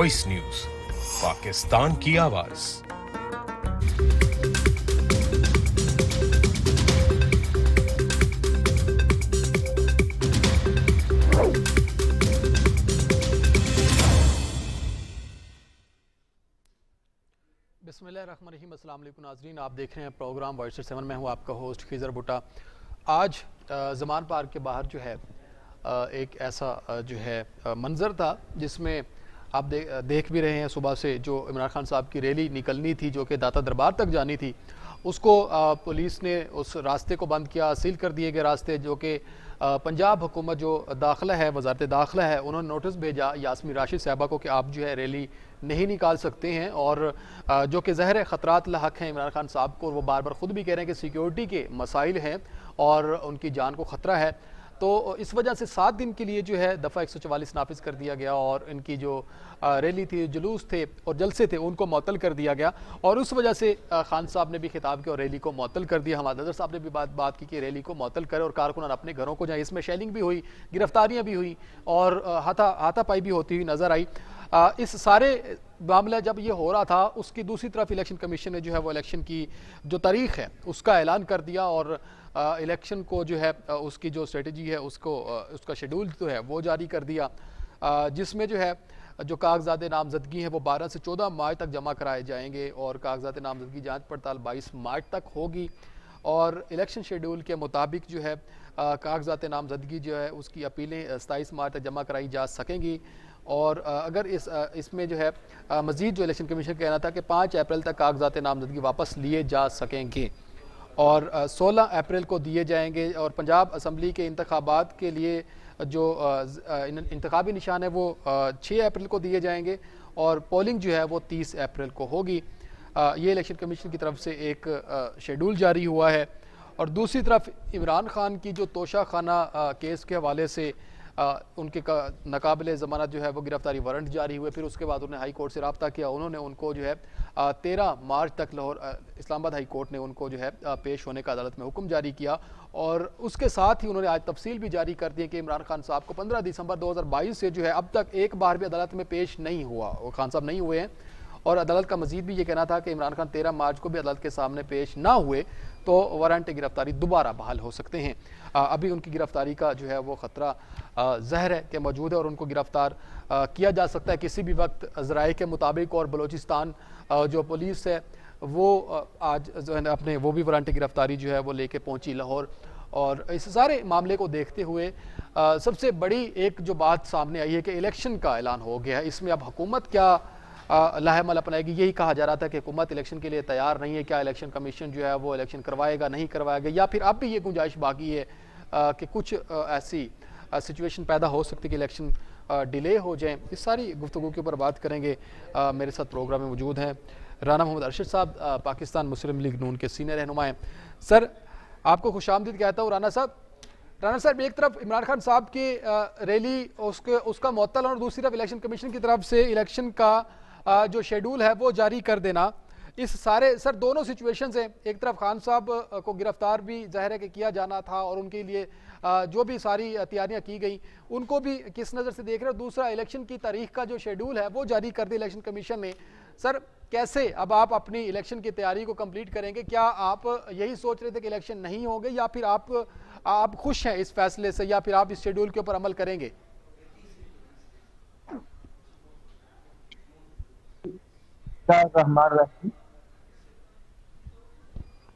Voice news, Pakistan की आवाज। बिस्मिल्लाहिर्रहमानिर्रहीम। अस्सलाम वालेकुम नाज़रीन, आप देख रहे हैं प्रोग्राम वॉइस 7। मैं हूं आपका होस्ट खिज़र भुट्टा। आज ज़मान पार्क के बाहर जो है एक ऐसा जो है मंज़र था जिसमें आप देख भी रहे हैं सुबह से जो इमरान खान साहब की रैली निकलनी थी जो कि दाता दरबार तक जानी थी, उसको पुलिस ने उस रास्ते को बंद किया, सील कर दिए गए रास्ते। जो कि पंजाब हुकूमत जो दाखिला है, वजारत दाखिला है, उन्होंने नोटिस भेजा यास्मीन राशिद साहबा को कि आप जो है रैली नहीं निकाल सकते हैं। और जो कि ज़हर ख़तरात लाहक हैं इमरान खान साहब को, वो बार बार ख़ुद भी कह रहे हैं कि सिक्योरिटी के मसाइल हैं और उनकी जान को ख़तरा है। तो इस वजह से 7 दिन के लिए जो है दफ़ा 144 नाफिज कर दिया गया और इनकी जो रैली थी, जुलूस थे और जलसे थे, उनको मअतल कर दिया गया। और उस वजह से खान साहब ने भी खिताब किया और रैली को मअतल कर दिया। हमारे अदर साहब ने भी बात की कि रैली को मअतल करें और कारकुनान अपने घरों को जाएँ। इसमें शेलिंग भी हुई, गिरफ्तारियाँ भी हुई और हाथापाई भी होती हुई नज़र आई। इस सारे मामला जब ये हो रहा था, उसकी दूसरी तरफ इलेक्शन कमीशन ने जो है वो इलेक्शन की जो तारीख है उसका ऐलान कर दिया और इलेक्शन को जो है उसकी जो स्ट्रेटजी है उसको उसका शेड्यूल जो है वो जारी कर दिया, जिसमें जो है जो कागजात नामजदगी हैं वो 12 से 14 मार्च तक जमा कराए जाएंगे और कागजात नामजदगी जांच पड़ताल 22 मार्च तक होगी। और इलेक्शन शेड्यूल के मुताबिक जो है कागजात नामजदगी जो है उसकी अपीलें 27 मार्च तक जमा कराई जा सकेंगी। और अगर इसमें जो है मज़ीद जो इलेक्शन कमीशन का कहना था कि 5 अप्रैल तक कागजात नामजदगी वापस लिए जा सकेंगे और 16 अप्रैल को दिए जाएंगे। और पंजाब असम्बली के इंतखाबात के लिए जो इंतखाबी निशान है वो 6 अप्रैल को दिए जाएंगे और पोलिंग जो है वो 30 अप्रैल को होगी। ये इलेक्शन कमीशन की तरफ से एक शेड्यूल जारी हुआ है। और दूसरी तरफ इमरान खान की जो तोशा खाना केस के हवाले से उनके नाकाबिल ज़मानत जो है वो गिरफ्तारी वारंट जारी हुए। फिर उसके बाद उन्होंने हाई कोर्ट से रब्ता किया, उन्होंने उनको जो है 13 मार्च तक लाहौर इस्लामाबाद हाई कोर्ट ने उनको जो है पेश होने का अदालत में हुक्म जारी किया। और उसके साथ ही उन्होंने आज तफसील भी जारी कर दी कि इमरान खान साहब को 15 दिसंबर 2022 से जो है अब तक एक बार भी अदालत में पेश नहीं हुआ, वो खान साहब नहीं हुए हैं। और अदालत का मजीद भी ये कहना था कि इमरान खान 13 मार्च को भी अदालत के सामने पेश ना हुए तो वारंट गिरफ्तारी दोबारा बहाल हो सकते हैं। अभी उनकी गिरफ्तारी का जो है वो ख़तरा ज़हर है कि मौजूद है और उनको गिरफ्तार किया जा सकता है किसी भी वक्त ज़राए के मुताबिक। और बलूचिस्तान जो पुलिस है वो आज जो है अपने वो भी वारंट गिरफ्तारी जो है वो लेके पहुंची लाहौर। और इस सारे मामले को देखते हुए सबसे बड़ी एक जो बात सामने आई है कि इलेक्शन का ऐलान हो गया है। इसमें अब हुकूमत क्या लाहेमल अपनाएगी, यही कहा जा रहा था कि हुकूमत इलेक्शन के लिए तैयार नहीं है। क्या इलेक्शन कमीशन जो है वो इलेक्शन करवाएगा, नहीं करवाएगा, या फिर अब भी ये गुंजाइश बाकी है कि कुछ ऐसी सिचुएशन पैदा हो सकती है कि इलेक्शन डिले हो जाए। इस सारी गुफ्तगू के ऊपर बात करेंगे। मेरे साथ प्रोग्राम में मौजूद हैं राना मोहम्मद अरशद साहब, पाकिस्तान मुस्लिम लीग नून के सीनियर रहनुमा हैं। सर, आपको खुशामदीद कहता हूँ राना साहब। राना साहब, एक तरफ इमरान खान साहब की रैली उसका मुअत्तल और दूसरी तरफ इलेक्शन कमीशन की तरफ से इलेक्शन का जो शेड्यूल है वो जारी कर देना, इस सारे सर दोनों सिचुएशंस हैं। एक तरफ खान साहब को गिरफ्तार भी ज़ाहिर है कि किया जाना था और उनके लिए जो भी सारी तैयारियां की गई उनको भी किस नज़र से देख रहे हो। दूसरा, इलेक्शन की तारीख का जो शेड्यूल है वो जारी कर दिया इलेक्शन कमीशन ने। सर, कैसे अब आप अपनी इलेक्शन की तैयारी को कंप्लीट करेंगे? क्या आप यही सोच रहे थे कि इलेक्शन नहीं होंगे, या फिर आप खुश हैं इस फैसले से, या फिर आप इस शेड्यूल के ऊपर अमल करेंगे?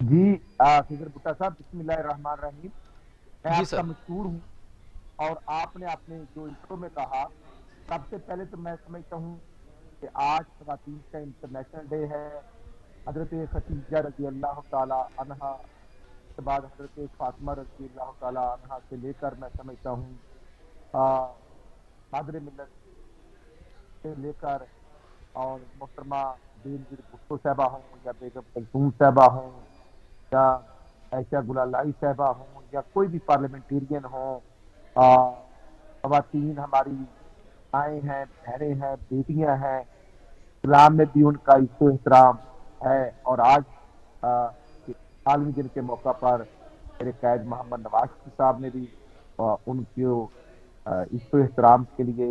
जी खिजर भुट्टा साहब, बिस्मिल्लाहिर्रहमानिर्रहीम। मैं आपका मशहूर हूँ और आपने अपने जो इंट्रो में कहा, सबसे पहले तो मैं समझता हूँ कि आज ख़वातीन का इंटरनेशनल डे है। हजरत खदीजा रज़ी अल्लाह ताला अन्हा के बाद हजरत फातिमा रज़ी अल्लाह ताला अन्हा से लेकर मैं समझता हूँ मादर मिल्लत से लेकर और मोहतरमा बेनज़ीर भुट्टो साहबा हों या बेगम कुलसूम साहबा हों या ऐशा गुलालाई साहबा हों या कोई भी पार्लियामेंटेरियन हो, ख़वातीन हमारी आए हैं, बहनें हैं, बेटियां हैं, इस्लाम में भी उनका इज्जत एहतराम है। और आज आलमी दिन के मौका पर मेरे कैद मोहम्मद नवाज साहब ने भी उनको इज्जत एहतराम के लिए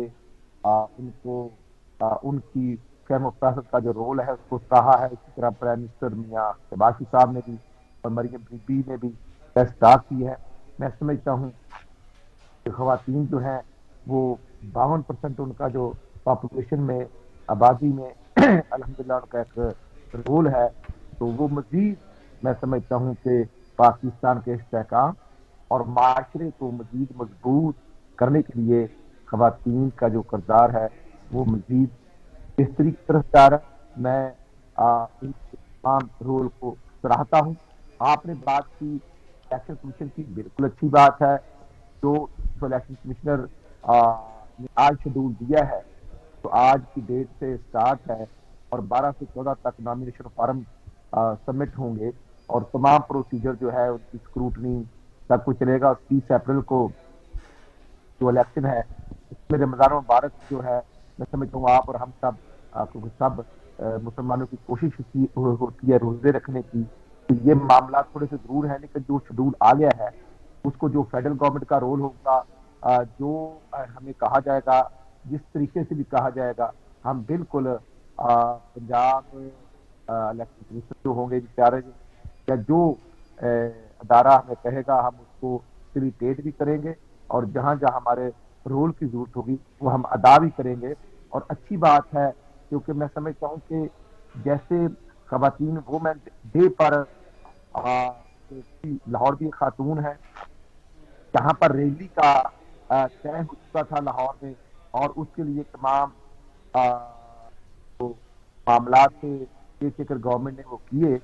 उनको उनकी कैम ऑफ सियासत का जो रोल है उसको सराहा है। इसी तरह प्राइम मिनिस्टर मियां शहबाज साहब ने भी और मरियम बीबी ने भी तारीफ की है। मैं समझता हूँ कि खवातीन जो हैं वो 52% उनका जो पॉपुलेशन में आबादी में अल्हम्दुलिल्लाह उनका एक रोल है, तो वो मजीद मैं समझता हूँ कि पाकिस्तान के इस्तेहकाम और माशरे को मजीद मजबूत करने के लिए खवातीन का जो किरदार है वो मजीद बेहतरी की तरफ जा रहा है। मैं इन तमाम रोल को सराहता हूँ। आपने बात की इलेक्शन कमीशन की, बिल्कुल अच्छी बात है। जो इलेक्शन कमिश्नर ने आज शेड्यूल दिया है, तो आज की डेट से स्टार्ट है और 12 से 14 तक नॉमिनेशन फॉर्म सबमिट होंगे और तमाम प्रोसीजर जो है उनकी स्क्रूटनी सब कुछ चलेगा। 30 अप्रैल को जो इलेक्शन है उसमें रमजान मुबारक जो है, मैं समझता हूँ आप और हम सब क्योंकि सब मुसलमानों की कोशिश होती है रोजे रखने की, तो ये मामला थोड़े से दूर है, लेकिन जो शेड्यूल आ गया है उसको जो फेडरल गवर्नमेंट का रोल होगा, जो हमें कहा जाएगा, जिस तरीके से भी कहा जाएगा, हम बिल्कुल पंजाब इलेक्शन कमीशन जो होंगे बेचारे या जो अदारा हमें कहेगा हम उसको फैसिलिटेट भी करेंगे और जहां जहां हमारे रोल की जरूरत होगी वो हम अदा भी करेंगे। और अच्छी बात है क्योंकि मैं समझता हूँ कि जैसे खवातीन वुमेन डे पर लाहौर भी एक खातून है जहां पर रैली का तय हो चुका था लाहौर में और उसके लिए तमाम तो मामला थे बेफिक्र गवर्नमेंट ने वो किए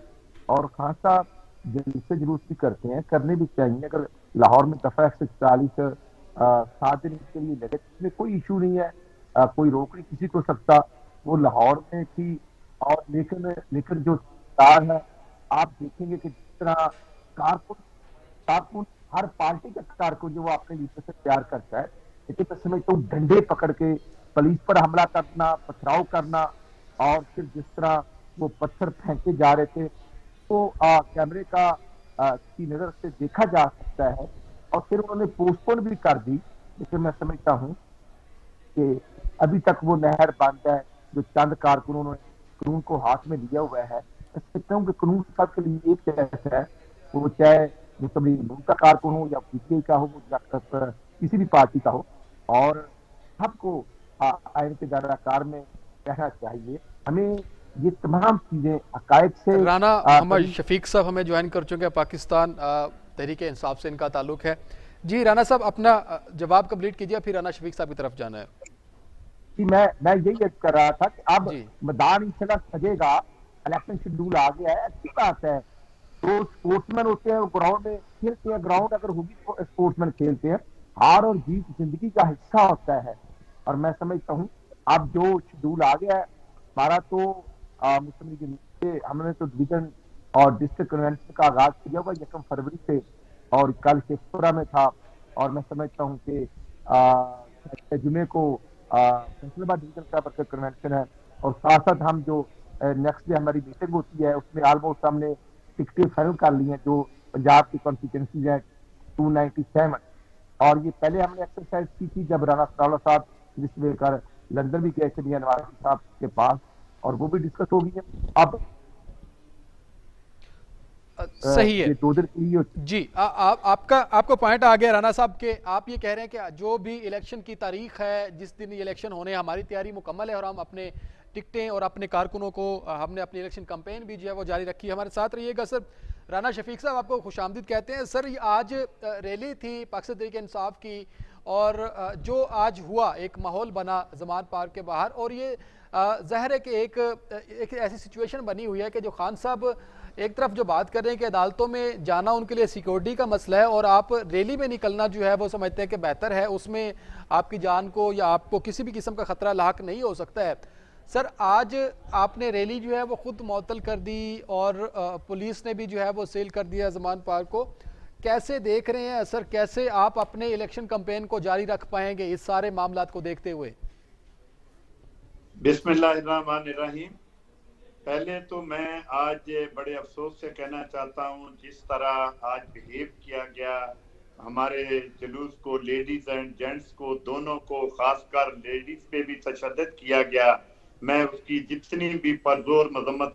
और खासा जलसे जुलूस भी करते हैं, करने भी चाहिए। अगर लाहौर में दफा 140 7 दिन के लिए लगे, इसमें कोई इशू नहीं है, कोई रोक नहीं किसी को सकता, वो लाहौर में थी। और लेकिन जो तार है आप देखेंगे कि जिस तरह कारकुन हर पार्टी का कारकुन जो वो अपने लीडर से प्यार करता है, लेकिन मैं समझता हूँ डंडे पकड़ के पुलिस पर हमला करना, पथराव करना और फिर जिस तरह वो पत्थर फेंके जा रहे थे तो कैमरे का की नजर से देखा जा सकता है और फिर उन्होंने पोस्टपोन भी कर दी। लेकिन मैं समझता हूँ कि अभी तक वो नहर बंद है। जो चंद कारकुनों ने कानून को हाथ में लिया हुआ है, मैं समझता हूँ कि कानून सबके लिए एक जैसा है, वो चाहे मुस्लिम लीग का कारकुन हो या पीटीआई का हो या किसी भी पार्टी का हो, और सबको आइन के दायराकार में रहना चाहिए। हमें ये तमाम चीजें हकायक से राना मोहम्मद शफीक साहब हमें ज्वाइन कर चुके हैं, पाकिस्तान तहरीके इंसाफ से इनका ताल्लुक है। जी राना साहब अपना जवाब कंप्लीट कीजिए, फिर राना शफीक साहब की तरफ जाना है। कि मैं यही अर्ज कर रहा था कि अब मैदान इंशाल्लाह सजेगा, इलेक्शन शेड्यूल आ गया है, अच्छी बात है। तो स्पोर्ट्समैन होते हैं ग्राउंड में खेलते हैं, ग्राउंड अगर होगी तो स्पोर्ट्समैन खेलते हैं, हार और जीत जिंदगी का हिस्सा होता है। और मैं समझता हूँ अब जो शेड्यूल आ गया है हमारा, तो मुस्लिम लीग हमने तो डिवीजन और डिस्ट्रिक्ट कन्वेंशन का आगाज किया हुआ 1 फरवरी से और कल शेखपुरा में था। और मैं समझता हूँ कि जुमे को फैसलाबाद डिवीजन का वर्कर कन्वेंशन है और साथ साथ हम जो नेक्स्ट डे हमारी मीटिंग होती है उसमें ऑलमोस्ट हमने टिकटें फाइनल कर ली हैं जो पंजाब की कॉन्स्टिट्यूंसीज है 297। और ये पहले हमने एक्सरसाइज की थी जब राना सनाउल्लाह साहब लिस्ट लेकर लंदन भी गए थे मियां नवाज साहब के पास, और वो भी डिस्कस हो गई है। अब सही है 2 दिन के लिए जी। आपका पॉइंट आ गया राना साहब के, आप ये कह रहे हैं कि जो भी इलेक्शन की तारीख है, जिस दिन इलेक्शन होने, हमारी तैयारी मुकम्मल है और हम अपने टिकटें और अपने कारकुनों को हमने अपनी इलेक्शन कैंपेन भी जो है वो जारी रखी है। हमारे साथ रहिएगा सर। राना शफीक साहब आपको खुशामदीद कहते हैं। सर आज रैली थी पाकिस्तान तहरीक इंसाफ की और जो आज हुआ एक माहौल बना जमान पार्क के बाहर, और ये ज़ाहिर है कि एक ऐसी सिचुएशन बनी हुई है कि जो खान साहब एक तरफ जो बात कर रहे हैं कि अदालतों में जाना उनके लिए सिक्योरिटी का मसला है और आप रैली में निकलना जो है वो समझते हैं कि बेहतर है, उसमें आपकी जान को या आपको किसी भी किस्म का खतरा लाक नहीं हो सकता है। सर आज आपने रैली जो है वो खुद मुअत्तल कर दी और पुलिस ने भी जो है वो सील कर दिया ज़मान पार्क को, कैसे देख रहे हैं सर, कैसे आप अपने इलेक्शन कैंपेन को जारी रख पाएंगे इस सारे मामलात को देखते हुए? बिस्मिल्लाहिर्रहमानिर्रहीम। पहले तो मैं आज बड़े अफसोस से कहना चाहता हूँ जिस तरह आज बिहेव किया गया हमारे जुलूस को, लेडीज एंड जेंट्स को दोनों को, खासकर लेडीज पे भी तशद्दुद किया गया। मैं उसकी जितनी भी परजोर मजम्मत।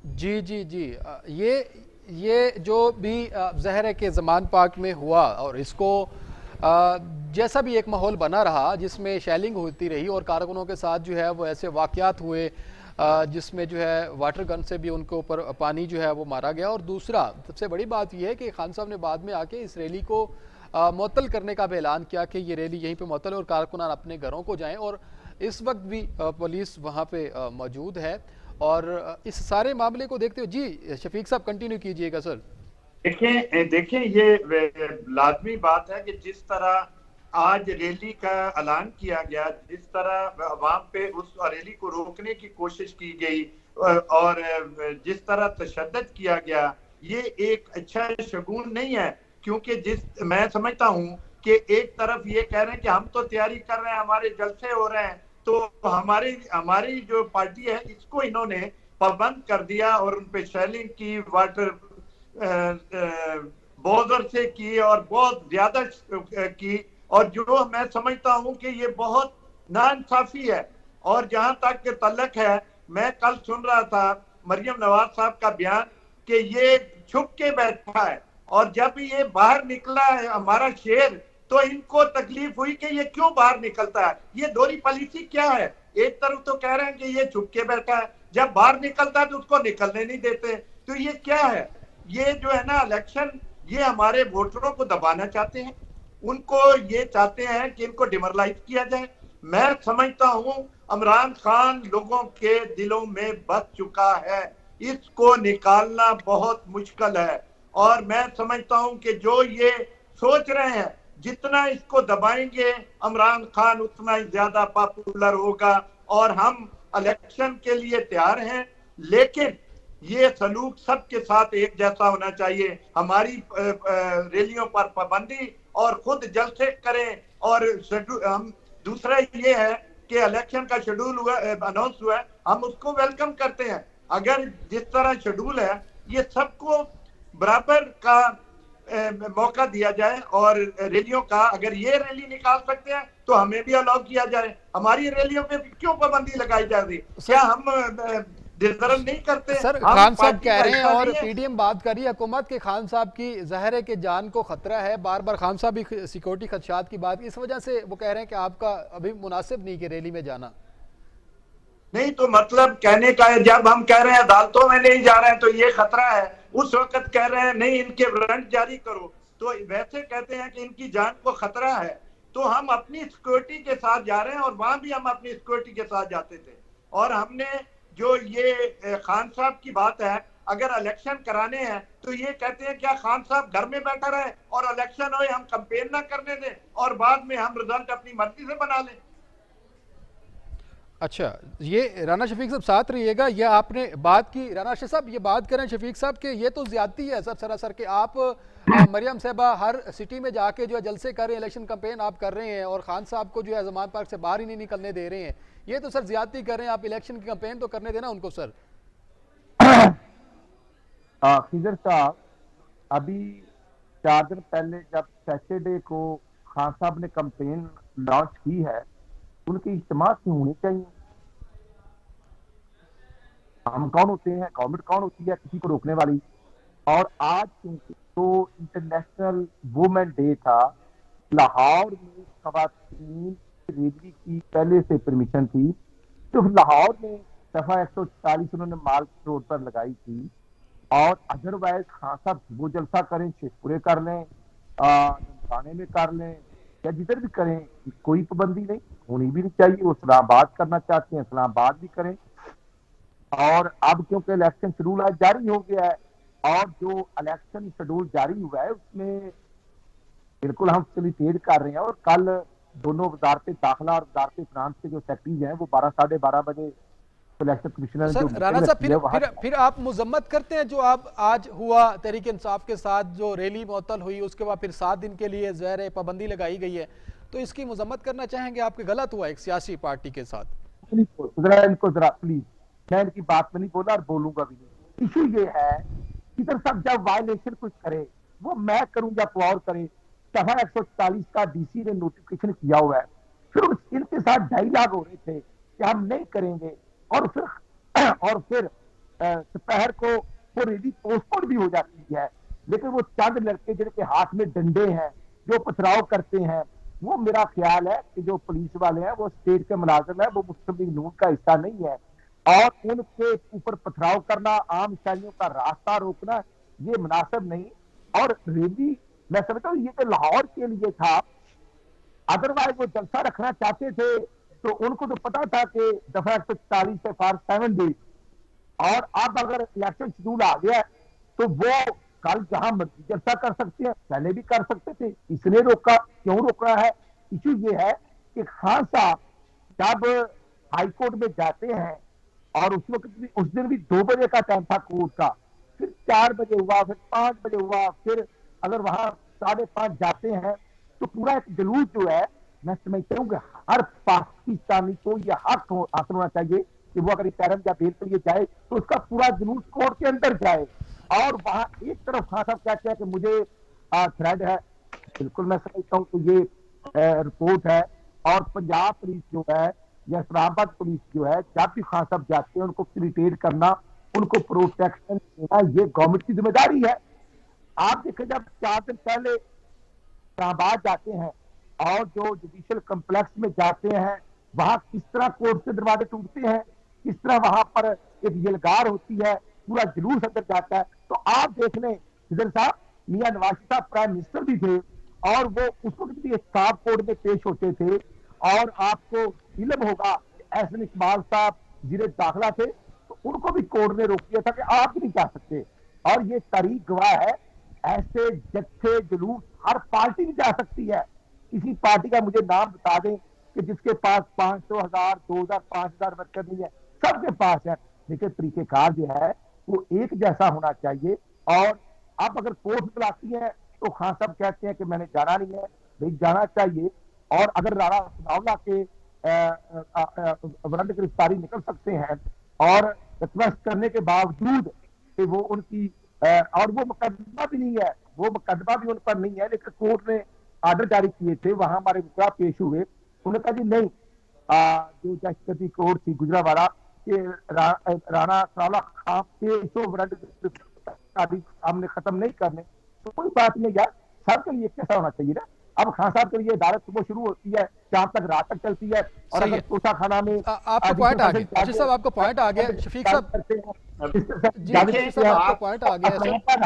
जी जी जी, ये जो भी ज़हर है कि ज़मान पार्क में हुआ, और इसको जैसा भी एक माहौल बना रहा जिसमें शेलिंग होती रही और कारकुनों के साथ जो है वो ऐसे वाक़यात हुए जिसमें जो है वाटर गन से भी उनके ऊपर पानी जो है वो मारा गया। और दूसरा सबसे बड़ी बात यह है कि खान साहब ने बाद में आके इस रैली को मुअत्तल करने का भी ऐलान किया कि ये रैली यहीं पे मुअत्तल है और कारकुनान अपने घरों को जाएं। और इस वक्त भी पुलिस वहाँ पे मौजूद है। और इस सारे मामले को देखते हुए जी शफीक साहब कंटिन्यू कीजिएगा सर। देखें ये लाजमी बात है कि जिस तरह आज रैली का ऐलान किया गया, जिस तरह अवाम पे उस रैली को रोकने की कोशिश की गई और जिस तरह तशद्दुद किया गया, ये एक अच्छा शगुन नहीं है। क्योंकि मैं समझता हूँ कि एक तरफ ये कह रहे हैं कि हम तो तैयारी कर रहे हैं, हमारे जलसे हो रहे हैं, तो हमारी जो पार्टी है इसको इन्होंने पाबंद कर दिया और उन पे शेलिंग की, वाटर बोजर से की और बहुत ज्यादा की। और जो मैं समझता हूं कि ये बहुत नाइंसाफी है। और जहां तक तल्लक है, मैं कल सुन रहा था मरियम नवाज साहब का बयान कि ये छुप के बैठा है, और जब ये बाहर निकला है हमारा शेर, तो इनको तकलीफ हुई कि ये क्यों बाहर निकलता है। ये दोहरी पॉलिसी क्या है? एक तरफ तो कह रहे हैं कि ये छुप के बैठा है, जब बाहर निकलता है तो उसको निकलने नहीं देते। तो ये क्या है? ये जो है ना इलेक्शन, ये हमारे वोटरों को दबाना चाहते हैं। उनको ये चाहते हैं कि इनको डिमोरलाइज किया जाए। मैं समझता हूं इमरान खान लोगों के दिलों में बस चुका है, इसको निकालना बहुत मुश्किल है। और मैं समझता हूं कि जो ये सोच रहे हैं जितना इसको दबाएंगे इमरान खान उतना ही ज्यादा पॉपुलर होगा। और हम इलेक्शन के लिए तैयार हैं, लेकिन ये सलूक सबके साथ एक जैसा होना चाहिए। हमारी रैलियों पर पाबंदी और खुद जलसे करें। और हम दूसरा ये है कि इलेक्शन का शेड्यूल हुआ, अनाउंस हुआ है, हम उसको वेलकम करते हैं। अगर जिस तरह शेड्यूल है ये सबको बराबर का मौका दिया जाए, और रैलियों का अगर ये रैली निकाल सकते हैं तो हमें भी अलाउ किया जाए। हमारी रैलियों पे क्यों पाबंदी लगाई जा रही? क्या हम डिजर्व नहीं करते? सर खान साहब कह रहे हैं और पीडीएम बात कर रही है हुकूमत के, खान साहब की ज़हर है कि जान को खतरा है। बार बार खान साहब भी सिक्योरिटी खदशात की बात, इस वजह से वो कह रहे हैं कि आपका अभी मुनासिब नहीं कि रैली में जाना। नहीं तो मतलब कहने का है, जब हम कह रहे हैं अदालतों में नहीं जा रहे हैं तो ये खतरा है, उस वक्त कह रहे हैं नहीं इनके वारंट जारी करो, तो वैसे कहते हैं कि इनकी जान को खतरा है। तो हम अपनी सिक्योरिटी के साथ जा रहे हैं, और वहां भी हम अपनी सिक्योरिटी के साथ जाते थे। और हमने जो ये खान साहब की बात है, अगर इलेक्शन कराने हैं तो ये कहते हैं क्या खान साहब घर में बैठा रहे और इलेक्शन हो हम कंपेन ना करने दें और बाद में हम रिजल्ट अपनी मर्जी से बना लें। अच्छा, ये राना शफीक साहब साथ रहिएगा। ये आपने बात की, राना शाह साहब ये बात करें शफीक साहब के, ये तो ज्यादती है सर सरासर के। आप मरियम साहबा हर सिटी में जाके जो है जलसे कर रहे हैं, इलेक्शन कैंपेन आप कर रहे हैं, और खान साहब को जो है ज़मान पार्क से बाहर ही नहीं निकलने दे रहे हैं। ये तो सर ज्यादती कर रहे हैं। आप इलेक्शन की कैंपेन तो करने देना उनको सर। खिजर साहब, अभी 4 दिन पहले जब सैटरडे को खान साहब ने कैंपेन लॉन्च की है, उनकी इज्तिमा क्यों होनी चाहिए? हम कौन होते हैं, गवर्नमेंट कौन होती है किसी को रोकने वाली? और आज तो इंटरनेशनल वुमेन डे था, लाहौर में खवातीन रैली की पहले से परमिशन थी, तो लाहौर में दफा 140 उन्होंने माल रोड पर लगाई थी। और अदरवाइज खान साहब वो जलसा करें, शेखपुरे कर लें, थाने में कर लें, या जिधर भी करें, कोई पाबंदी नहीं होनी भी नहीं चाहिए। वो इस्लामाबाद करना चाहते हैं इस्लामाबाद भी करें। और अब क्योंकि इलेक्शन शेड्यूल आज जारी हो गया है, और जो इलेक्शन शेड्यूल जारी हुआ है उसमें बिल्कुल हम फैसिलिटेट कर रहे हैं। और कल दोनों वजारत दाखिला और वजारत फिनांस के जो सेक्रेटरीज हैं वो 12 साढ़े 12 बजे इलेक्शन कमिश्नर सर राणा साहब फिर आप मुजम्मत करते हैं जो आप आज हुआ तहरीक इंसाफ के साथ जो रैली मुअत्तल हुई, उसके बाद फिर 7 दिन के लिए ज़हर पाबंदी लगाई गई है, तो इसकी मुजम्मत करना चाहेंगे? आपके गलत हुआ एक सियासी पार्टी के साथ? इनको जरा प्लीज, मैं इनकी बात में नहीं बोला और बोलूंगा भी नहीं। इशू ये है कि सब जब वायलेशन कुछ करे, वो मैं करूं या कोई और करे, दफा 140 का डीसी ने नोटिफिकेशन किया हुआ है फिर इनके साथ डायलॉग हो रहे थे कि हम नहीं करेंगे, और फिर दोपहर को वो रैली पोस्टपोन भी हो जाती है। लेकिन वो चंद लड़के जिनके हाथ में डंडे हैं, जो पथराव करते हैं, वो मेरा ख्याल है कि जो पुलिस वाले हैं वो स्टेट के मुलाजिम है, वो मुस्लिम लीग नून का हिस्सा नहीं है, और उनके ऊपर पथराव करना, आम शहरियों का रास्ता रोकना, ये मुनासिब नहीं। और रैली मैं समझता हूँ ये तो लाहौर के लिए था, अदरवाइज वो जलसा रखना चाहते थे तो उनको तो पता था कि दफा 140 से फॉर 7 डेज, और अब अगर इलेक्शन शेड्यूल आ गया तो वो कल जहां मर्जी जलसा कर सकते हैं, पहले भी कर सकते थे, इसने रोका, क्यों रोक रहा है? इशू ये है कि खान साहब जब हाईकोर्ट में जाते हैं, और उस वक्त भी, उस दिन भी 2 बजे का टाइम था कोर्ट का, फिर 4 बजे हुआ, फिर 5 बजे हुआ, फिर अगर वहां 5:30 जाते हैं तो पूरा एक जुलूस जो है, मैं समझता हूँ कि हर पाकिस्तानी को यह हक हासिल होना चाहिए कि वो अगर पैरम या बेल के लिए जाए तो उसका पूरा जुलूस कोर्ट के अंदर जाए। और वहां एक तरफ खान साहब कहते हैं कि मुझे थ्रेड है, बिल्कुल मैं समझता हूँ कि ये रिपोर्ट है, और पंजाब पुलिस जो है या इस्लामाबाद पुलिस जो है, जब भी खान साहब जाते हैं उनको फैसिलिटेट करना, उनको प्रोटेक्शन देना, ये गवर्नमेंट की जिम्मेदारी है। आप देखें जब 4 दिन पहले इस्लामाबाद जाते हैं और जो जुडिशियल कम्प्लेक्स में जाते हैं, वहां किस तरह कोर्ट के दरवाजे टूटते हैं, किस तरह वहां पर एक यलगार होती है, पूरा जुलूस अंदर जाता है। तो आप देख लें हिजर साहब, मियां नवाज साहब प्राइम मिनिस्टर भी थे, और वो उस वक्त भी स्टाफ कोर्ट में पेश होते थे, और आपको इल्म होगा एहसन इकबाल साहब जिन्हें दाखिला थे, तो उनको भी कोर्ट ने रोक दिया था कि आप नहीं जा सकते। और ये तारीख गवाह है, ऐसे जत्थे जुलूस हर पार्टी नहीं जा सकती है। किसी पार्टी का मुझे नाम बता दें कि जिसके पास 500, 1000, 2000, 5000 वर्कर नहीं है, सबके पास है। लेकिन तरीकेकार जो है वो एक जैसा होना चाहिए। और अब अगर कोर्ट बुलाती है तो खान साहब कहते हैं कि मैंने जाना नहीं है, भाई जाना चाहिए। और अगर राणा सनाउल्लाह के वारंट गिरफ्तारी निकल सकते हैं, और रिक्वेस्ट करने के बावजूद कि वो उनकी और वो मुकदमा भी नहीं है, वो मुकदमा भी उन पर नहीं है, लेकिन कोर्ट ने आर्डर जारी किए थे, वहां हमारे मुकदमा पेश हुए, उन्होंने कहा जी नहीं, जो जस्टिस कोर्ट थी गुजरावाला के राणा सनाउल्लाह खान के वारंट हमने खत्म नहीं करने, तो कोई बात नहीं यार, सबके लिए कैसा होना चाहिए ना। अब खान साहब के लिए अदालत सुबह शुरू होती है, शाम तक, रात तक चलती है, और अगर कोसा खाना में आपको पॉइंट आ गया, अर्शी साहब आपको पॉइंट आ गया, शफीक साहब आपको पॉइंट आ गया,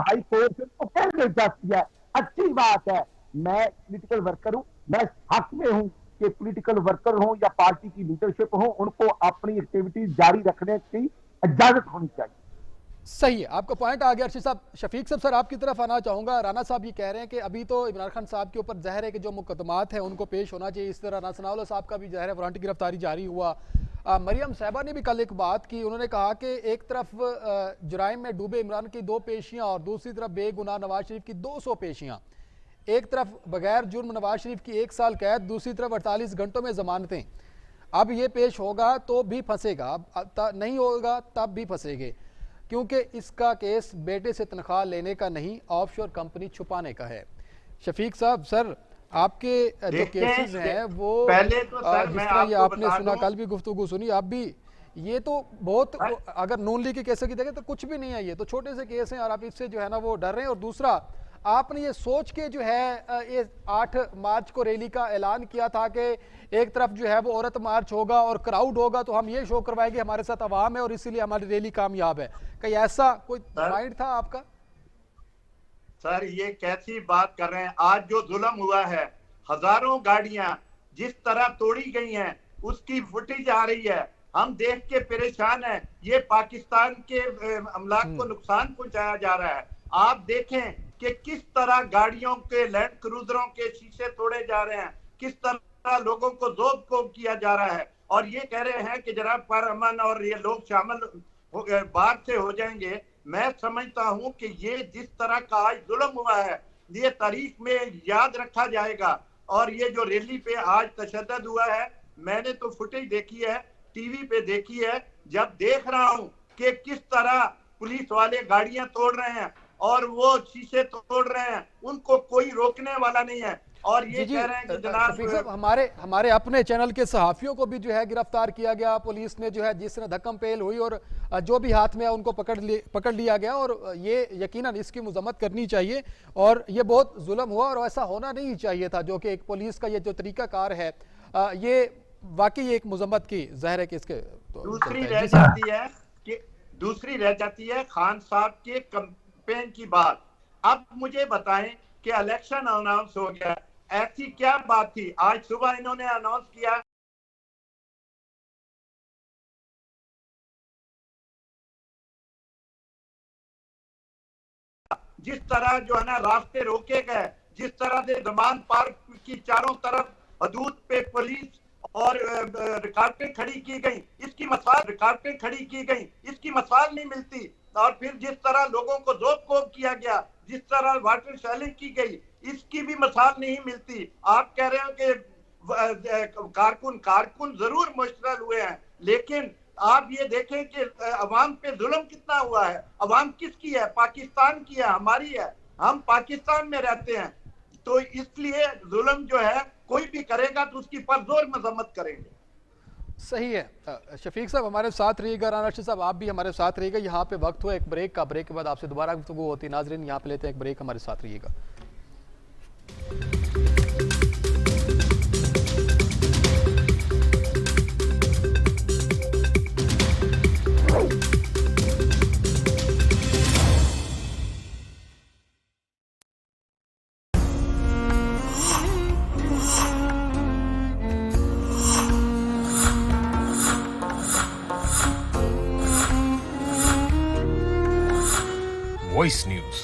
हाई कोर्ट को कैसे जाती है। अच्छी बात है, मैं पॉलिटिकल वर्कर हूँ, मैं हक में हूँ कि पॉलिटिकल वर्कर हो या पार्टी की लीडरशिप हो, उनको अपनी एक्टिविटीज जारी रखने की इजाजत होनी चाहिए। सही है, आपका पॉइंट आ गया अर्शी साहब। शफीक साहब, सर आपकी तरफ आना चाहूंगा। राणा साहब ये कह रहे हैं कि अभी तो इमरान खान साहब के ऊपर जहर है कि जो मुकदमात हैं उनको पेश होना चाहिए, इस तरह राणा सनाउल्लाह साहब का भी जहर है, वारंट गिरफ्तारी जारी हुआ। मरियम साहबा ने भी कल एक बात की, उन्होंने कहा कि एक तरफ जुराइम में डूबे इमरान की 2 पेशियां और दूसरी तरफ बेगुनाह नवाज शरीफ की 200 पेशियां। एक तरफ बगैर जुर्म नवाज शरीफ की 1 साल कैद, दूसरी तरफ 48 घंटों में जमानतें। अब ये पेश होगा तो भी फंसेगा, अब नहीं होगा तब भी फंसेगे, क्योंकि इसका केस बेटे से तनख्वाह लेने का नहीं, ऑफशोर कंपनी छुपाने का है। शफीक साहब, सर आपके जो केसेस हैं वो पहले तो सर जिस तरह ये आपने सुना, कल भी गुफ्तगू सुनी, आप भी, ये तो बहुत, अगर नून लीग के केसेस की देखें तो कुछ भी नहीं है, ये तो छोटे से केस हैं और आप इससे जो है ना वो डर रहे हैं। और दूसरा, आपने ये सोच के जो है ये 8 मार्च को रैली का ऐलान किया था कि एक तरफ जो है वो औरत मार्च होगा और क्राउड होगा, तो हम ये शो करवाएंगे हमारे साथ अवाम है और इसीलिए हमारी रैली कामयाब है। कहीं ऐसा कोई माइंड था आपका? सर ये कैसी बात कर रहे हैं, आज जो जुल्म हुआ है, हजारों गाड़ियां जिस तरह तोड़ी गई हैं उसकी फुटेज आ रही है, हम देख के परेशान हैं। ये पाकिस्तान के अमलाक को नुकसान पहुंचाया जा रहा है। आप देखें कि किस तरह गाड़ियों के, लैंड क्रूजरों के शीशे तोड़े जा रहे हैं, किस तरह लोगों को जोर किया जा रहा है, और ये कह रहे हैं कि जरा पर अमन और ये लोग शामिल बाहर से हो जाएंगे। मैं समझता हूं कि ये जिस तरह का आज जुल्म हुआ है, ये तारीख में याद रखा जाएगा। और ये जो रैली पे आज तशद्दुद हुआ है, मैंने तो फुटेज देखी है, टीवी पे देखी है, जब देख रहा हूं कि किस तरह पुलिस वाले गाड़ियां तोड़ रहे हैं और वो शीशे तोड़ रहे हैं, उनको कोई रोकने वाला नहीं है। और ये कह रहे हैं कि जनाब शफीक साहब, हमारे अपने चैनल के सहाफियों को भी जो है गिरफ्तार किया गया, पुलिस ने जो है जिसने धक्कम पेल हुई और जो भी हाथ में है उनको पकड़ लिया गया, और ये यकीनन इसकी मजम्मत करनी चाहिए और ये बहुत जुल्म हुआ और ऐसा होना नहीं चाहिए था। जो कि एक पुलिस का ये जो तरीकाकार है ये वाकई एक मजम्मत की ज़ाहिर है कि इसके दूसरी रह जाती है खान साहब के कैंपेन की बात। अब मुझे बताएं कि इलेक्शन अनाउंस हो गया, ऐसी क्या बात थी? आज सुबह इन्होंने अनाउंस किया जिस तरह जो है ना रास्ते रोके गए, जिस तरह से जमान पार्क की चारों तरफ हदूद पे पुलिस और रिकावटें खड़ी की गई, इसकी मसाल नहीं मिलती। और फिर जिस तरह लोगों को जोक किया गया, जिस तरह वाटर शेलिंग की गई, इसकी भी मसाल नहीं मिलती। आप कह रहे हो कि कारकुन जरूर मुश्तरल हुए हैं, लेकिन आप ये देखें कि अवाम पे जुल्म कितना हुआ है। अवाम किसकी है? पाकिस्तान की है, हमारी है। हम पाकिस्तान में रहते हैं, तो इसलिए जुल्म जो है कोई भी करेगा तो उसकी परजोर मजम्मत करेंगे। सही है। शफीक साहब हमारे साथ रहिएगा, राना रशीद साहब आप भी हमारे साथ रहिएगा। यहाँ पे वक्त हुआ एक ब्रेक का, ब्रेक के बाद आपसे दोबारा गुफ्तगू होती है। नाजरीन यहाँ पे लेते हैं एक ब्रेक, हमारे साथ रहिएगा। वॉइस न्यूज,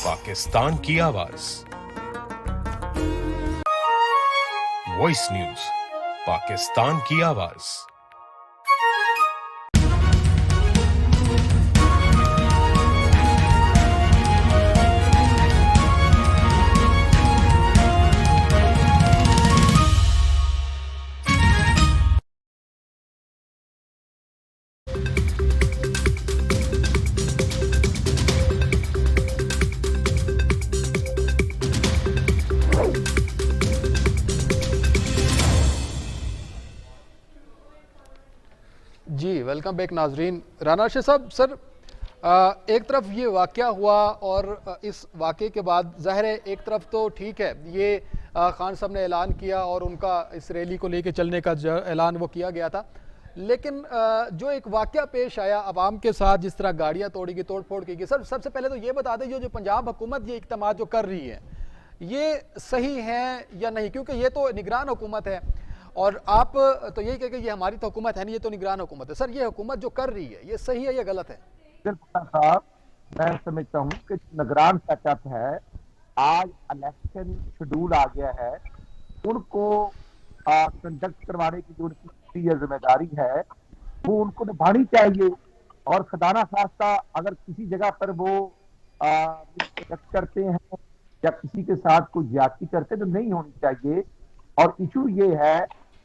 पाकिस्तान की आवाज। वॉइस न्यूज, पाकिस्तान की आवाज। जी वेलकम बैक नाजरीन। राना रशीद साहब, सर एक तरफ ये वाक़या हुआ और इस वाक़े के बाद ज़ाहिर है एक तरफ तो ठीक है ये खान साहब ने ऐलान किया और उनका इस रैली को लेके चलने का जो ऐलान वो किया गया था, लेकिन जो एक वाक़या पेश आया अवाम के साथ, जिस तरह गाड़ियाँ तोड़ी गई, तोड़ फोड़ की गई, सर सबसे पहले तो ये बता दें जो पंजाब हुकूमत ये इक़दाम जो कर रही है ये सही है या नहीं, क्योंकि ये तो निगरान हुकूमत है और आप तो यही कहें कि ये हमारी तो हुकूमत है नहीं, ये तो निगरान हुकूमत है। सर ये हुकूमत जो कर रही है ये सही है या गलत है? साहब मैं समझता हूँ कि निगरान सेटअप है, आज इलेक्शन शेड्यूल आ गया है, उनको कंडक्ट करवाने की जो उनकी जिम्मेदारी है वो उनको निभानी चाहिए। और खुदाना खास्ता अगर किसी जगह पर वो करते हैं या किसी के साथ कोई ज्यादती करते तो नहीं होनी चाहिए। और इशू ये है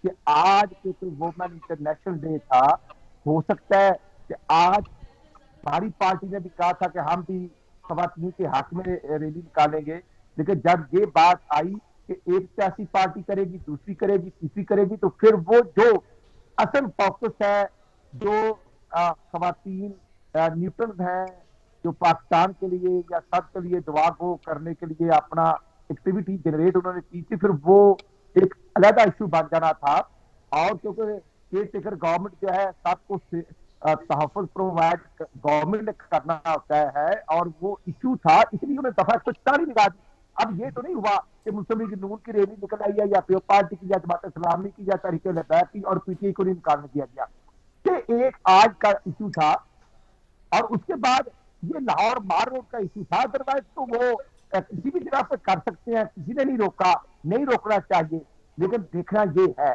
कि आज क्योंकि वुमेन इंटरनेशनल डे था, हो सकता है कि आज हमारी पार्टी ने भी कहा था कि हम भी खवातीन के हक में रैली निकालेंगे, लेकिन जब ये बात आई कि एक सियासी पार्टी करेगी, दूसरी करेगी, तीसरी करेगी, तो फिर वो जो असल फोकस है जो खवातीन न्यूट्रल हैं जो पाकिस्तान के लिए या सब के लिए दुआ को करने के लिए अपना एक्टिविटी जनरेट उन्होंने की थी, फिर वो एक अलग इशू बन जाना था। और क्योंकि केयर टेकर गवर्नमेंट जो है सबको तहफ़्फ़ुज़ प्रोवाइड गवर्नमेंट ने करना होता है और वो इशू था, इसलिए उन्हें दफा 140 निकाल दी। अब ये तो नहीं हुआ कि मुस्लिम लीग नून की रैली निकल आई है या पीओ पार्टी की या जमात इस्लामी की या तहरीक लबैक की और पीटीआई को नहीं निकालने दिया गया। ये एक आज का इशू था और उसके बाद ये लाहौर मार रोड का इशू था। अदरवाइज तो वो किसी भी जगह पर कर सकते हैं, किसी ने नहीं रोका, नहीं रोकना चाहिए। लेकिन देखना ये है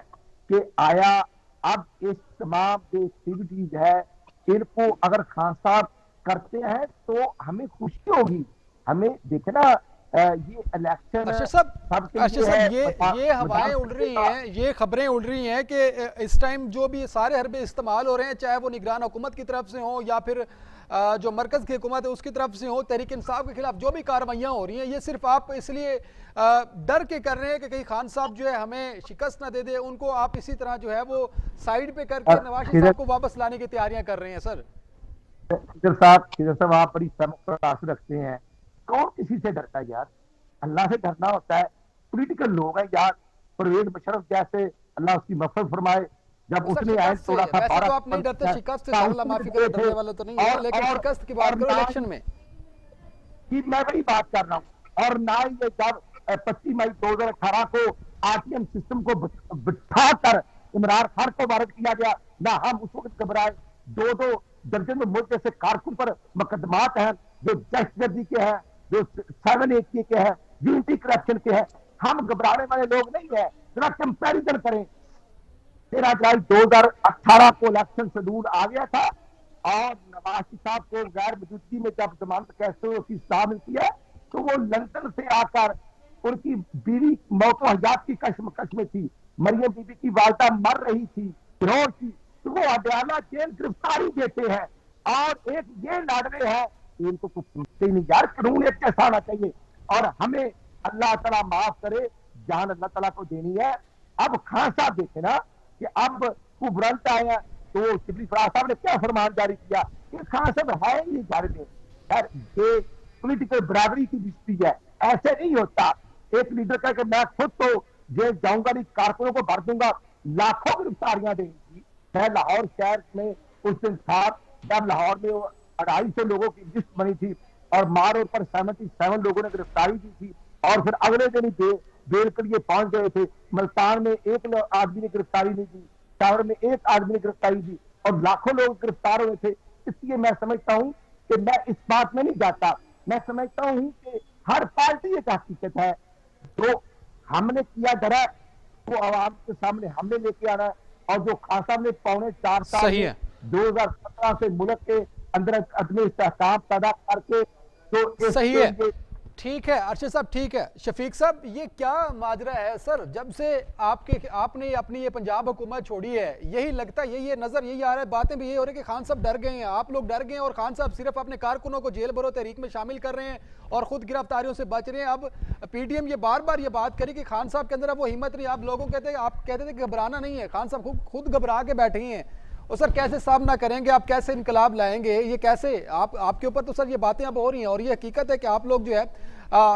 कि आया अब इस तमाम जो एक्टिविटीज है इनको अगर खान साहब करते हैं तो हमें खुशी होगी। हमें देखना ये इलेक्शन अर्शद साहब, ये हवाएं उड़ रही हैं, ये खबरें उड़ रही हैं कि इस टाइम जो भी सारे हरबे इस्तेमाल हो रहे हैं, चाहे वो निगरान हुकूमत की तरफ से हो या फिर जो मरकज की हुकूमत है उसकी तरफ से हो, तहरीक इंसाफ के खिलाफ जो भी कार्रवाइयाँ हो रही हैं, ये सिर्फ आप इसलिए डर के कर रहे हैं कि कहीं खान साहब जो है हमें शिकस्त ना दे दे, उनको आप इसी तरह जो है वो साइड पे करके नवाज शरीफ साहब को वापस लाने की तैयारियां कर रहे हैं? सर खिजर साहब आप बड़ी समझ रखते हैं, कौन किसी से डरता है यार, अल्लाह से डरना होता है। पॉलिटिकल लोग हैं यार, परवेज मुशर्रफ जैसे अल्लाह उसकी मफरत फरमाए, जब उसने आए थोड़ा सा वैसे तो आप नहीं डरते शिकस्त से, अल्लाह माफी करे, डरने वाला तो नहीं है, लेकिन शिकस्त की बात करो इलेक्शन में कि मैं वही बात कर रहा हूँ। और ना ही ये जब 25 मई 2018 को आरटीएम सिस्टम को बिठाकर इमरान खान को वारद किया गया, ना हम उस वक्त घबराए। दो दर्जन में मुल्क जैसे कारकुन पर मुकदमात हैं जो दहशतगर्दी के हैं, जो 780 के हैं, यूनिटी करप्शन के हैं, हम घबराने वाले लोग नहीं है। जरा कंपैरिजन करें, 13 जुलाई 2018 को इलेक्शन शेड्यूल आ गया था और नवाज साहब को गैर मौजूदगी में जब जमानत कैसे की सजा मिलती है तो वो लंदन से आकर उनकी बीवी मौत हयात की कश्मकश में थी, मरियम बीबी की वालदा मर रही थी, बेहोश थी, तो वो अडयाला जेल गिरफ्तारी देते हैं और एक ये लड़ रहे हैं, इनको कुछ पूछते ही नहीं यार, कानून एक कैसा आना चाहिए। और हमें अल्लाह ताला माफ करे, जान अल्लाह ताला को देनी है। अब खान साहब देखे ना कि अब कुबरंत आए हैं, तो शिबली फराज साहब ने क्या फरमान जारी किया कि खान साहब है ही घर में। यार ये पॉलिटिकल बराबरी की दृष्टि है, ऐसे नहीं होता। एक लीडर कह के मैं खुद तो जेल जाऊंगा नहीं, कारकुनों को भर दूंगा, लाखों गिरफ्तारियां देंगी। मैं लाहौर शहर में उस दिन था जब लाहौर में 250 लोगों की लिस्ट बनी थी और मार पर 77 लोगों ने गिरफ्तारी दी थी और फिर अगले दिन ही बेल के लिए पहुंच गए थे। मुल्तान में एक आदमी ने गिरफ्तारी नहीं दी, टावर में एक आदमी ने गिरफ्तारी दी और लाखों लोग गिरफ्तार हुए थे। इसलिए मैं समझता हूं कि मैं इस बात में नहीं जाता, मैं समझता हूं कि हर पार्टी एक हकीकत है, जो हमने किया जरा वो आवाम के सामने हमने लेके आना है। और जो खान साहब ने 4.25 साल 2017 से मुल्क के अंदर अदमी इस्तेहकाम पैदा करके तो सही है। ठीक है अर्शद साहब, ठीक है। शफीक साहब, ये क्या माजरा है सर, जब से आपने अपनी ये पंजाब हुकूमत छोड़ी है, यही लगता है, यही नजर यही आ रहा है, बातें भी यही हो रही है कि खान साहब डर गए हैं, आप लोग डर गए हैं और खान साहब सिर्फ अपने कारकुनों को जेल भरो तहरीक में शामिल कर रहे हैं और खुद गिरफ्तारियों से बच रहे हैं। अब पीडीएम ये बार बार ये बात करी कि खान साहब के अंदर अब वो हिम्मत नहीं, आप लोगों आप कहते थे कि घबराना नहीं है, खान साहब खुद घबरा के बैठे हैं। और सर कैसे सामना करेंगे आप, कैसे इनकलाब लाएंगे, ये कैसे आपके ऊपर तो सर ये बातें अब हो रही हैं और ये हकीकत है कि आप लोग जो है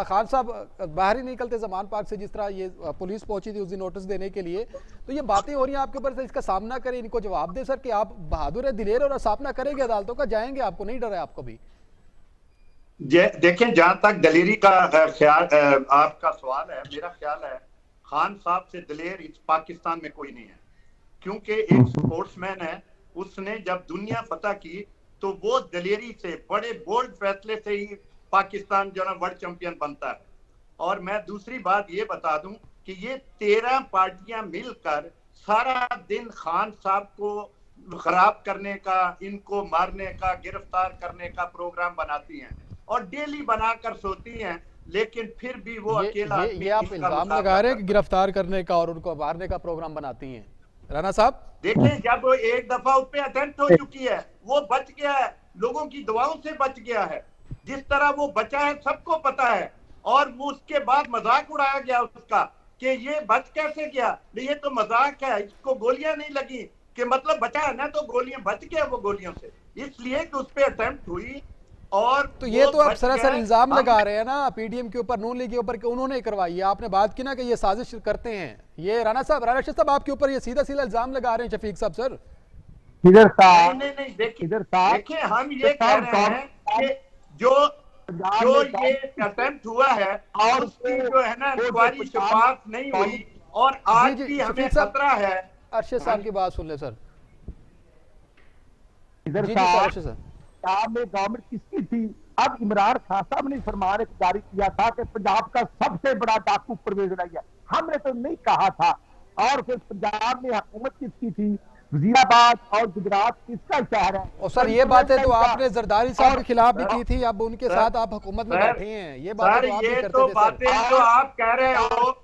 खान साहब बाहर ही निकलते जमान पार्क से, जिस तरह ये पुलिस पहुंची थी उस दिन नोटिस देने के लिए, तो ये बातें हो रही हैं आपके ऊपर। सर इसका सामना करें, इनको जवाब दे सर कि आप बहादुर है, दिलेर और सामना करेंगे अदालतों का, जाएंगे, आपको नहीं डर है आपको भी? देखें, जहां तक दलेरी का ख्याल आपका सवाल है, मेरा ख्याल है खान साहब से दिलेर इस पाकिस्तान में कोई नहीं है, क्योंकि एक स्पोर्ट्समैन है। उसने जब दुनिया फतह की तो वो दलेरी से, बड़े बोल्ड फैसले से ही पाकिस्तान जो है वर्ल्ड चैंपियन बनता है। और मैं दूसरी बात ये बता दूं कि ये 13 पार्टियां मिलकर सारा दिन खान साहब को खराब करने का, इनको मारने का, गिरफ्तार करने का प्रोग्राम बनाती हैं और डेली बनाकर सोती हैं, लेकिन फिर भी वो अकेला। ये आप इल्जाम लगा रहे हैं कि गिरफ्तार करने का और उनको मारने का प्रोग्राम बनाती हैं राणा साहब? देखिए, जब एक दफा उस पर अटेम्प्ट हो चुकी है, वो बच गया है, लोगों की दुआओं से बच गया है। जिस तरह वो बचा है सबको पता है, और वो उसके बाद मजाक उड़ाया गया उसका कि ये बच कैसे गया, ये तो मजाक है, इसको गोलियां नहीं लगी, कि मतलब बचा है ना, तो गोलियां बच गया वो गोलियों से, इसलिए कि उस पर अटेम्प्ट हुई। और तो ये तो आप सरासर इल्जाम लगा रहे हैं ना पीडीएम के ऊपर, नून लीग के ऊपर कि उन्होंने करवाई है। आपने बात की ना कि ये साजिश करते हैं, ये राणा साहब आपके ऊपर ये सीधा सीधा इल्जाम लगा रहे हैं शफीक साहब। सर नहीं, देखिए हम ये कह रहे हैं कि जो ये अटेम्प्ट हुआ है और उसकी जो है ना इंक्वायरी शफाफ नहीं हुई, और आज भी हमें खतरा है। अर्शद साहब की बात सुन ले सर। पंजाब में गवर्नमेंट किसकी थी? अब इमरान खान साहब ने फरमान एक जारी किया था कि पंजाब का सबसे बड़ा डाकू परवेज इलाही है, हमने तो नहीं कहा था। और फिर पंजाब में हुकूमत किसकी थी? वजीराबाद और गुजरात किसका शहर है? और सर ये बातें तो आपने जरदारी साहब के खिलाफ भी की थी, अब उनके साथ आप हुकूमत में बैठे हैं, ये बातें तो आप भी करते थे। बातें जो आप कह रहे हो,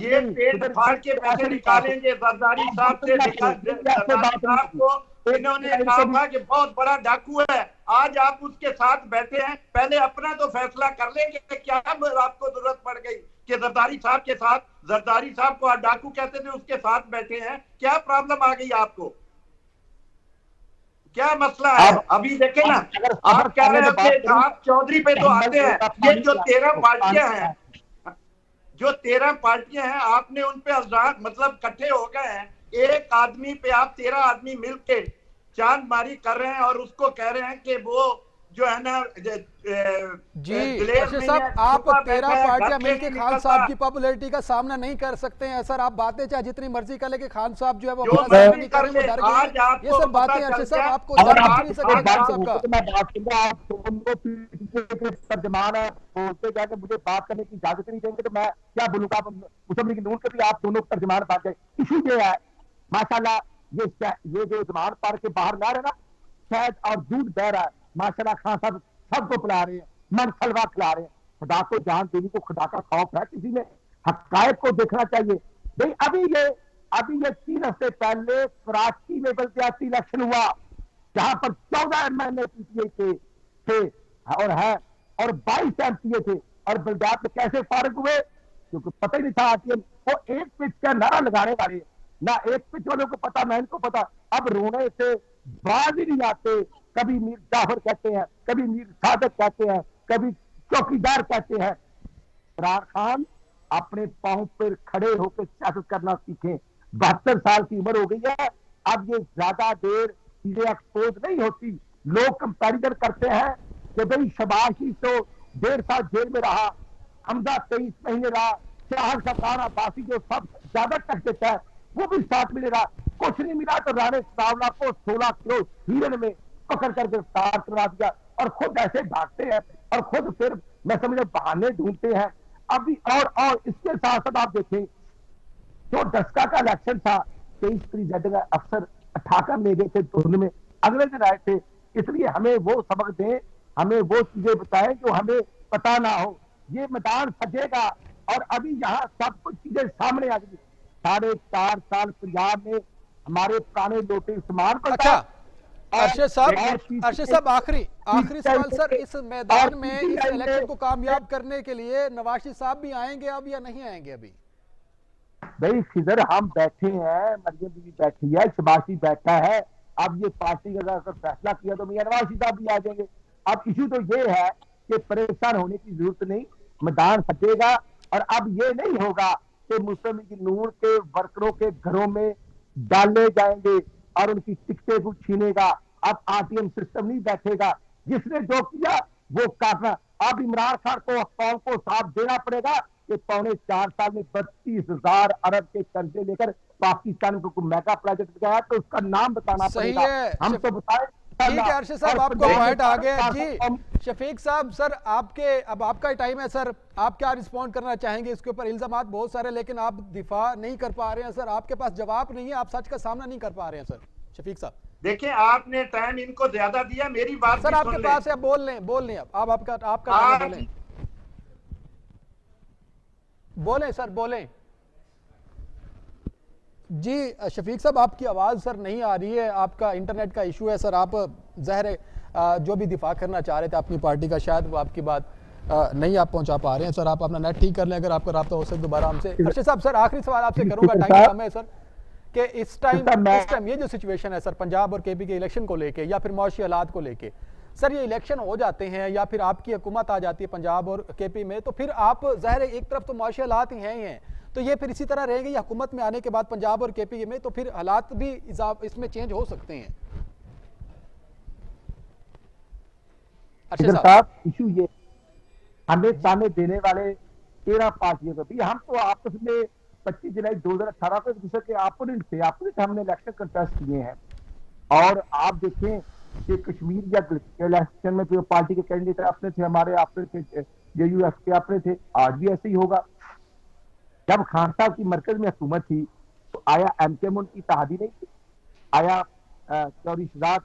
ये पेट फाड़ के पैसे निकालेंगे जरदारी साहब से। जरदारी साहब को इन्होंने कहा था कि बहुत बड़ा डाकू है, आज आप उसके साथ बैठे हैं। पहले अपना तो फैसला कर लेंगे, क्या आपको जरूरत पड़ गई कि जरदारी साहब के साथ, जरदारी साहब को आप डाकू कहते थे, उसके साथ बैठे हैं? क्या प्रॉब्लम आ गई आपको? क्या मसला है? अभी देखे ना, आप कह रहे हैं आप चौधरी पे तो आते हैं। ये जो 13 पार्टियां हैं, जो 13 पार्टियां हैं, आपने उन पे मतलब इकट्ठे हो गए हैं। एक आदमी पे आप 13 आदमी मिलके चांद मारी कर रहे हैं और उसको कह रहे हैं कि वो जो है ना जी अर्शद साहब, आप 13 पार्टियां मिलकर खान साहब की पॉपुलैरिटी का सामना नहीं कर सकते हैं सर। आप बातें चाहे जितनी मर्जी कर ले कि खान साहब जो है वो नहीं कर रहे, ये सब बातें अर्शद साहब आपको नहीं सकते खान साहब का तर्जमान है, बोलते जाके मुझे बात करने की इजाजत नहीं देंगे तो मैं क्या बोलूंगा? मुस्लिम लीग नून के भी आप दोनों तर्जमान बात गए। इशू ये है माशाल्लाह, ये जो जमान पार्क के बाहर ना रहे ना, शहद और दूध बह रहा है माशाल्लाह। खान साहब सबको पिला रहे हैं, मन खलवा खिला रहे हैं। खुदा को जान देने को खुदा का खौफ है किसी में? हकायक को देखना चाहिए भाई। अभी ये 3 हफ्ते पहले कराची में बल्दियाती इलेक्शन हुआ, जहां पर 14 MNA पीटीआई थे और है और 22 MPA थे, और बल्दियात में कैसे फारिग हुए? क्योंकि पता ही नहीं था आरटीएम वो एक पिच का नारा लगाने वाले, ना एक पिच वालों को पता ना इनको पता। अब रोने से बाज ही नहीं आते। कभी मीर जाफर कहते हैं, कभी मीर सादक कहते हैं, कभी चौकीदार कहते हैं। इमरान खान अपने पांव पर खड़े होकर सियासत करना सीखें। 72 साल की उम्र हो गई है, अब ये ज्यादा देर चीजें एक्सपोज नहीं होती। लोग कंपैरिजन करते हैं कि भाई शबाशी तो 1.5 साल जेल में रहा, हमजा 23 महीने रहा, शाह सफान अब्बासी जो सब ज्यादा टक देता है वो भी साथ मिलेगा। कुछ नहीं मिला तो राणे सावला को 16 किलो हीरन में पकड़ कर गिरफ्तार करवा दिया, और खुद ऐसे भागते हैं और खुद फिर मैं समझ बहाने ढूंढते हैं अभी। और इसके साथ साथ आप देखें, जो दस्का का इलेक्शन था 23 का अफसर उठाकर ले गए थे धुंध में, अगले दिन आए थे। इसलिए हमें वो सबक दें, हमें वो चीजें बताएं जो हमें पता ना हो। ये मैदान सजेगा और अभी यहाँ सब कुछ चीजें सामने आ गई। 4.5 साल पंजाब में हमारे पुराने लोटे इस्तेमाल को। अच्छा अर्शद साहब आखिरी सवाल सर, इस मैदान में इस इलेक्शन को कामयाब करने के लिए नवाज शरीफ साहब भी आएंगे अब या नहीं आएंगे? अभी भाई खिजर हम बैठे हैं, मरियम बीवी बैठी है, शबाशी बैठा है। अब ये पार्टी का अगर फैसला किया तो मियां नवाज शरीफ साहब भी आ जाएंगे। अब इशू तो ये है कि परेशान होने की जरूरत नहीं, मैदान सजेगा। और अब ये नहीं होगा कि मुस्लिम लीग नून के वर्करों के घरों में डाले जाएंगे और उनकी टिकटें को छीनेगा। अब आरटीएम सिस्टम नहीं बैठेगा, जिसने जो किया वो करना। अब इमरान खान को कौम को साथ देना पड़ेगा कि 4.25 साल में 32,000 अरब के कर्जे लेकर पाकिस्तान को मेगा प्रोजेक्ट गया, तो उसका नाम बताना पड़ेगा। हम तो बताएं। ठीक है अर्शद साहब, आपको पॉइंट आ गया जी। शफीक साहब सर, अब आपका टाइम है सर, आप क्या रिस्पॉन्ड करना चाहेंगे? इसके ऊपर इल्जामात बहुत सारे, लेकिन आप दिफा नहीं कर पा रहे हैं सर, आपके पास जवाब नहीं है, आप सच का सामना नहीं कर पा रहे हैं सर। शफीक साहब देखिए, आपने टाइम इनको ज्यादा दिया, मेरी बात सर आपके पास है, बोल लें अब आपका बोलें सर, बोलें जी। शफीक साहब आपकी आवाज़ सर नहीं आ रही है, आपका इंटरनेट का इशू है सर। आप ज़ाहिर जो भी दिफा करना चाह रहे थे अपनी पार्टी का, शायद वो आपकी बात नहीं आप पहुंचा पा रहे हैं सर। आप अपना नेट ठीक कर लें, अगर आपका राब्ता हो सके दोबारा हमसे। अर्शद साहब सर आखिरी सवाल आपसे करूंगा, टाइम कम है सर, कि इस टाइम ये जो सिचुएशन है सर पंजाब और केपी के इलेक्शन को लेके या फिर मौशी हालात को लेके, सर ये इलेक्शन हो जाते हैं या फिर आपकी हुकूमत आ जाती है पंजाब और केपी में, तो फिर आप ज़ाहिर एक तरफ तो मौशी हालात ही हैं, तो ये फिर इसी तरह रहेंगे या हुकूमत में आने के बाद पंजाब और केपी में तो फिर हालात भी इसमें चेंज हो सकते हैं? साहब इशू ये हमें ताने देने वाले 13 पार्टियों को भी, हम तो आपस में 25 जुलाई 2018 को एक दूसरे के अपोनेंट थे, हमने इलेक्शन कंटेस्ट किए हैं। और आप देखें कि कश्मीर या इलेक्शन में जो पार्टी के कैंडिडेट अपने थे, हमारे अपने थे, जेयूएफ के अपने थे, आज भी ऐसे ही होगा। जब खान साहब की मरकज में हुकूमत थी तो आया एमकेएम उनकी इत्तेहादी नहीं थी? आया चौधरी शहजाद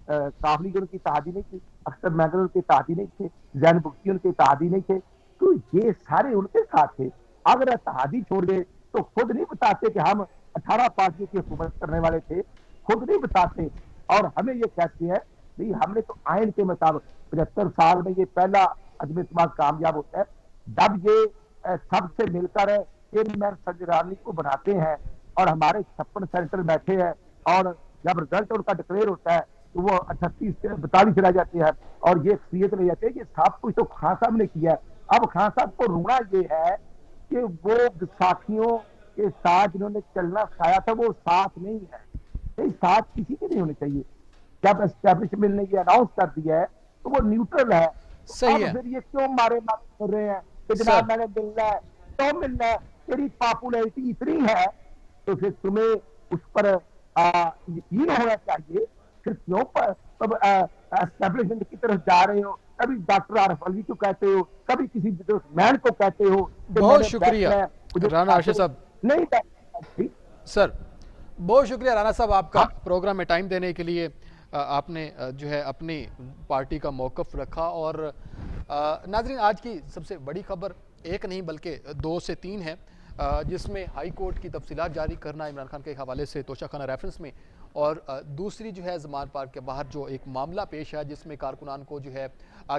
काफली उनके इत्तेहादी नहीं थे, अख्तर मैगर उनके इत्तेहादी नहीं थे, जैन बुख्ती उनके इत्तेहादी नहीं थे, तो ये सारे उनके साथ थे। अगर इत्तेहादी छोड़ गए तो खुद नहीं बताते कि हम 18 पार्टियों की हुकूमत करने वाले थे, खुद नहीं बताते और हमें ये कहते हैं भाई हमने तो आइन के मुताबिक 75 साल में ये पहला अदम इत्तेमाद कामयाब होता है जब ये सबसे मिलकर चेयरमैन सजरानी को बनाते हैं और हमारे 56 सेनेटर बैठे हैं और जब रिजल्ट उनका डिक्लेयर होता है तो वो 38 से 42 रह जाते हैं और ये अक्सरियत ले जाते हैं। ये सब कुछ तो खान साहब ने किया है। अब खान साहब को रोना ये है कि वो साथियों के साथ जिन्होंने चलना सिखाया था वो साथ नहीं है, नहीं साथ किसी के नहीं होने चाहिए। जब एस्टेब्लिशमेंट ने ये अनाउंस कर दिया है तो वो न्यूट्रल है। सही है। फिर ये क्यों मारे कर रहे हैं कि जनाब मैंने मिलना है तो मिलना है, तेरी पॉपुलैरिटी इतनी है तो फिर तुम्हें उस पर यकीन होना चाहिए। फिर क्यों एस्टेब्लिशमेंट की तरफ जा रहे हो? कभी डॉक्टर आरिफ अलवी को कहते हो, कभी किसी बिजनेसमैन को कहते हो। बहुत शुक्रिया राना आशिर साहब। नहीं सर बहुत शुक्रिया राना साहब आपका प्रोग्राम में टाइम देने के लिए। आपने जो है अपनी पार्टी का मौक़िफ़ रखा। और नाज़रीन आज की सबसे बड़ी खबर एक नहीं बल्कि 2 से 3 है, जिसमें हाई कोर्ट की तफसीलात जारी करना इमरान खान के हवाले से तोशाखाना रेफरेंस में, और दूसरी जो है ज़मान पार्क के बाहर जो एक मामला पेश है जिसमें कारकुनान को जो है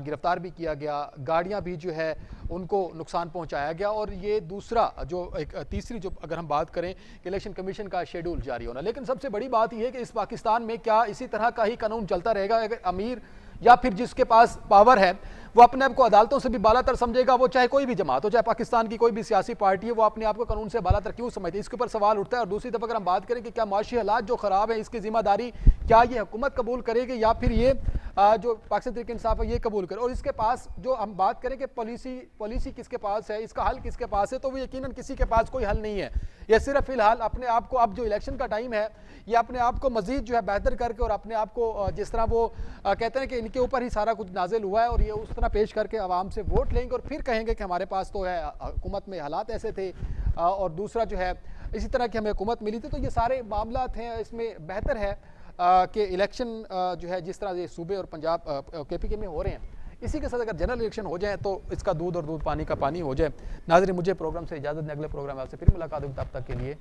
गिरफ्तार भी किया गया, गाड़ियां भी जो है उनको नुकसान पहुंचाया गया, और ये दूसरा जो एक तीसरी जो अगर हम बात करें कि इलेक्शन कमीशन का शेड्यूल जारी होना। लेकिन सबसे बड़ी बात यह है कि इस पाकिस्तान में क्या इसी तरह का ही कानून चलता रहेगा? अगर अमीर या फिर जिसके पास पावर है वो अपने आप को अदालतों से भी बालातर समझेगा, वो चाहे कोई भी जमात हो, चाहे पाकिस्तान की कोई भी सियासी पार्टी है, वो अपने आप को कानून से बालातर क्यों समझती है? इसके ऊपर सवाल उठता है। और दूसरी तरफ अगर हम बात करें कि क्या माशी हालात जो खराब है इसकी जिम्मेदारी क्या ये हुकूमत कबूल करेगी या फिर ये जो पाकिस्तान तहरीक इंसाफ है ये कबूल करे? और इसके पास जो हम बात करें कि पॉलिसी किसके पास है, इसका हल किसके पास है, तो वो यकीनन किसी के पास कोई हल नहीं है। ये सिर्फ फिलहाल अपने आप को, अब जो इलेक्शन का टाइम है, ये अपने आप को मजीद जो है बेहतर करके और अपने आप को जिस तरह वो कहते हैं कि इनके ऊपर ही सारा कुछ नाजिल हुआ है और ये उस तरह पेश करके आवाम से वोट लेंगे और फिर कहेंगे कि हमारे पास तो है हुकूमत में हालात ऐसे थे और दूसरा जो है इसी तरह की हमें हुकूमत मिली थी। तो ये सारे मामला हैं, इसमें बेहतर है कि इलेक्शन जो है जिस तरह ये सूबे और पंजाब KPK में हो रहे हैं, इसी के साथ अगर जनरल इलेक्शन हो जाए तो इसका दूध और दूध पानी का पानी हो जाए। नाज़रीन मुझे प्रोग्राम से इजाज़त दें, अगले प्रोग्राम में आपसे फिर मुलाकात होगी, तब तक के लिए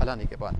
अल्लाह निगहबान।